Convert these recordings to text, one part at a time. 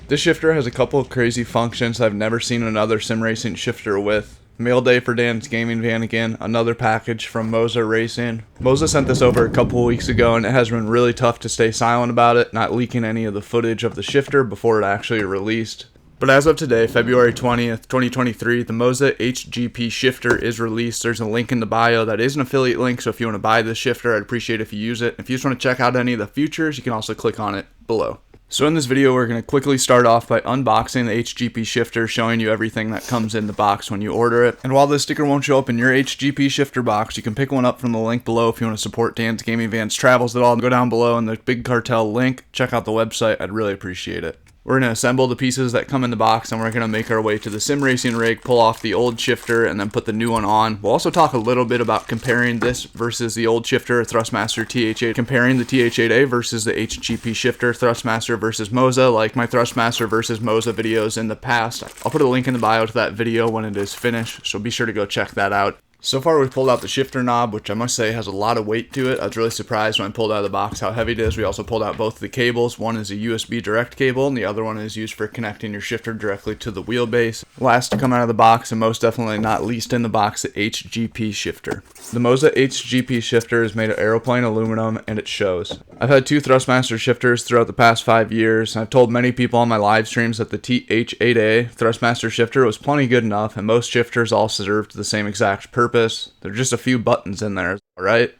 This shifter has a couple of crazy functions I've never seen another sim racing shifter with. Mail day for Dan's gaming van again, another package from Moza Racing. Moza sent this over a couple of weeks ago and it has been really tough to stay silent about it, not leaking any of the footage of the shifter before it actually released. But as of today, February 20th, 2023, the Moza HGP shifter is released. There's a link in the bio that is an affiliate link, so if you want to buy this shifter, I'd appreciate it if you use it. If you just want to check out any of the features, you can also click on it below. So in this video, we're going to quickly start off by unboxing the HGP shifter, showing you everything that comes in the box when you order it. And while this sticker won't show up in your HGP shifter box, you can pick one up from the link below if you want to support Dan's Gaming Van's travels at all. Go down below in the Big Cartel link, check out the website, I'd really appreciate it. We're going to assemble the pieces that come in the box and we're going to make our way to the sim racing rig, pull off the old shifter, and then put the new one on. We'll also talk a little bit about comparing this versus the old shifter, Thrustmaster TH8, comparing the TH8A versus the HGP shifter, Thrustmaster versus Moza, like my Thrustmaster versus Moza videos in the past. I'll put a link in the bio to that video when it is finished, so be sure to go check that out. So far we've pulled out the shifter knob, which I must say has a lot of weight to it. I was really surprised when I pulled out of the box how heavy it is. We also pulled out both the cables. One is a USB direct cable and the other one is used for connecting your shifter directly to the wheelbase. Last to come out of the box, and most definitely not least in the box, the HGP shifter. The Moza HGP shifter is made of aeroplane aluminum and it shows. I've had two Thrustmaster shifters throughout the past 5 years, and I've told many people on my live streams that the TH8A Thrustmaster shifter was plenty good enough, and most shifters all served the same exact purpose. There are just a few buttons in there, alright?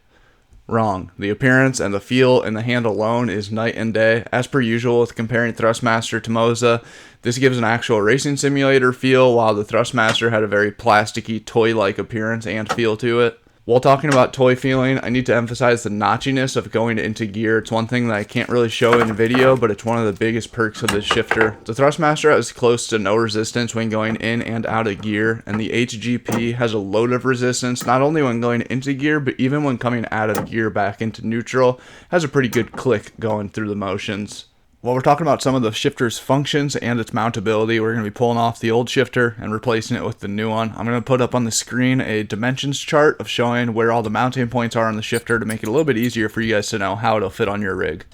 Wrong. The appearance and the feel and the hand alone is night and day. As per usual with comparing Thrustmaster to Moza, this gives an actual racing simulator feel, while the Thrustmaster had a very plasticky, toy-like appearance and feel to it. While talking about toy feeling, I need to emphasize the notchiness of going into gear. It's one thing that I can't really show in video, but it's one of the biggest perks of this shifter. The Thrustmaster has close to no resistance when going in and out of gear, and the HGP has a load of resistance, not only when going into gear, but even when coming out of gear back into neutral. Has a pretty good click going through the motions. While we're talking about some of the shifter's functions and its mountability, we're going to be pulling off the old shifter and replacing it with the new one. I'm going to put up on the screen a dimensions chart of showing where all the mounting points are on the shifter to make it a little bit easier for you guys to know how it'll fit on your rig.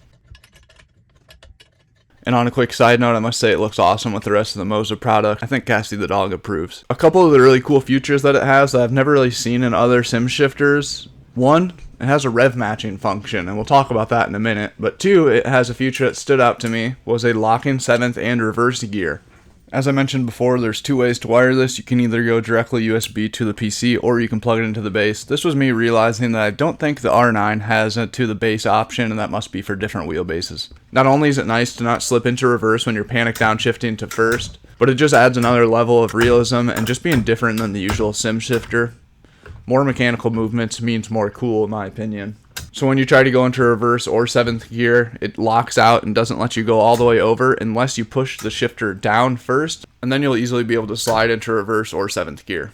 And on a quick side note, I must say it looks awesome with the rest of the Moza product. I think Cassie the dog approves. A couple of the really cool features that it has that I've never really seen in other sim shifters. One, it has a rev matching function, and we'll talk about that in a minute. But two, it has a feature that stood out to me, was a locking 7th and reverse gear. As I mentioned before, there's two ways to wire this. You can either go directly USB to the PC, or you can plug it into the base. This was me realizing that I don't think the R9 has a to the base option, and that must be for different wheelbases. Not only is it nice to not slip into reverse when you're panic downshifting to first, but it just adds another level of realism and just being different than the usual sim shifter. More mechanical movements means more cool in my opinion. So when you try to go into reverse or 7th gear, it locks out and doesn't let you go all the way over unless you push the shifter down first, and then you'll easily be able to slide into reverse or 7th gear.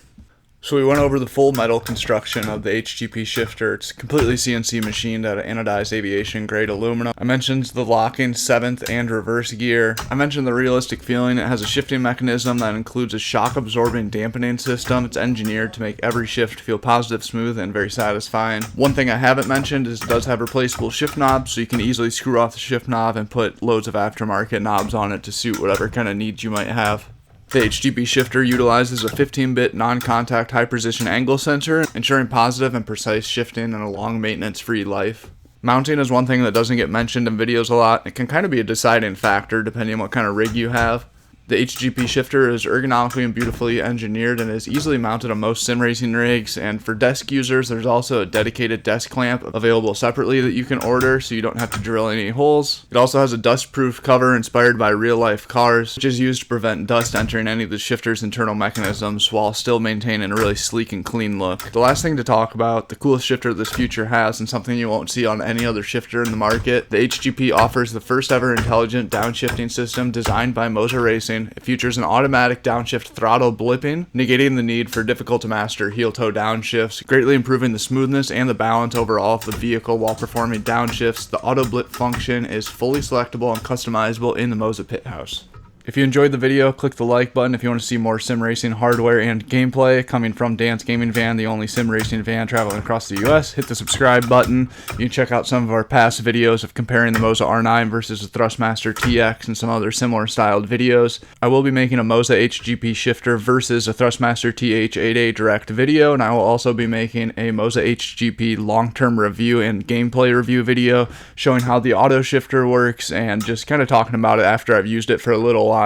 So we went over the full metal construction of the HGP shifter. It's completely CNC machined out of anodized aviation grade aluminum. I mentioned the locking 7th and reverse gear. I mentioned the realistic feeling. It has a shifting mechanism that includes a shock absorbing dampening system. It's engineered to make every shift feel positive, smooth, and very satisfying. One thing I haven't mentioned is it does have replaceable shift knobs, so you can easily screw off the shift knob and put loads of aftermarket knobs on it to suit whatever kind of needs you might have. The HGP shifter utilizes a 15-bit non-contact high-precision angle sensor, ensuring positive and precise shifting and a long maintenance-free life. Mounting is one thing that doesn't get mentioned in videos a lot. It can kind of be a deciding factor depending on what kind of rig you have. The HGP shifter is ergonomically and beautifully engineered and is easily mounted on most sim racing rigs, and for desk users there's also a dedicated desk clamp available separately that you can order so you don't have to drill any holes. It also has a dust-proof cover inspired by real-life cars, which is used to prevent dust entering any of the shifter's internal mechanisms while still maintaining a really sleek and clean look. The last thing to talk about, the coolest shifter this future has, and something you won't see on any other shifter in the market, the HGP offers the first ever intelligent downshifting system designed by Moza Racing. It features an automatic downshift throttle blipping, negating the need for difficult to master heel-toe downshifts, greatly improving the smoothness and the balance overall of the vehicle while performing downshifts. The auto blip function is fully selectable and customizable in the Moza pit house. If you enjoyed the video, click the like button if you want to see more sim racing hardware and gameplay coming from Dan's Gaming Van, the only sim racing van traveling across the US. Hit the subscribe button. You can check out some of our past videos of comparing the Moza R9 versus the Thrustmaster TX and some other similar styled videos. I will be making a Moza HGP shifter versus a Thrustmaster TH8A direct video, and I will also be making a Moza HGP long-term review and gameplay review video showing how the auto shifter works and just kind of talking about it after I've used it for a little while.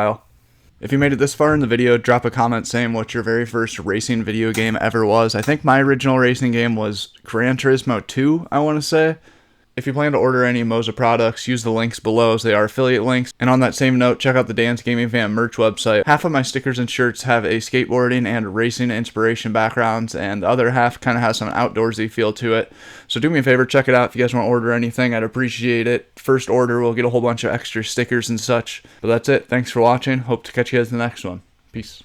If you made it this far in the video, drop a comment saying what your very first racing video game ever was. I think my original racing game was Gran Turismo 2, I want to say. If you plan to order any Moza products, use the links below as they are affiliate links. And on that same note, check out the Dan's Gaming Van merch website. Half of my stickers and shirts have a skateboarding and racing inspiration backgrounds, and the other half kind of has some outdoorsy feel to it. So do me a favor, check it out if you guys want to order anything. I'd appreciate it. First order, we'll get a whole bunch of extra stickers and such. But that's it. Thanks for watching. Hope to catch you guys in the next one. Peace.